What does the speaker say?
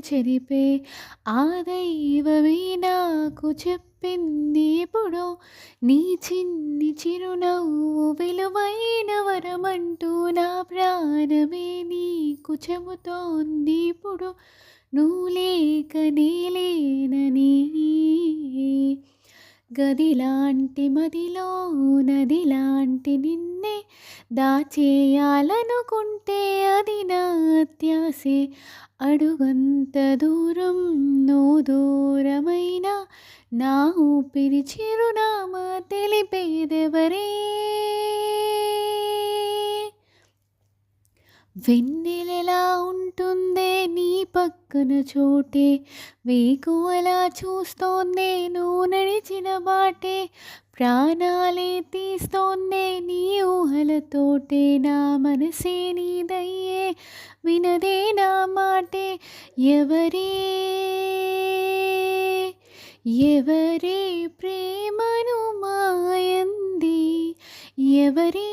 చెరిపే ఆ దైవమే నాకు చెప్పింది ఎప్పుడో, నీ చిన్ని చిరునవ్వు విలువైన వరమంటూ నా ప్రాణమే నీకు చెబుతోంది ఇప్పుడు, నువ్వు లేక నేలేనని. గదిలాంటి మదిలో నదిలాంటి నిన్నే దాచేయాలనుకుంటే అది నా అత్యాసే, అడుగంత దూరం నో దూరమైనా నా ఊపిరి చిరునామా తెలిపేదెవరే. వెన్నెలెలా ఉంటుందే నీ పక్కన చోటే, వేకువలా చూస్తోందే నువ్వు నడిచిన బాటే, ప్రాణాలే తీస్తోందే నీ ఊహలతోటే, నా మనసే నీదయ్యే వినదే నా మాటే. ఎవరే ఎవరే ప్రేమను మాయంది, ఎవరే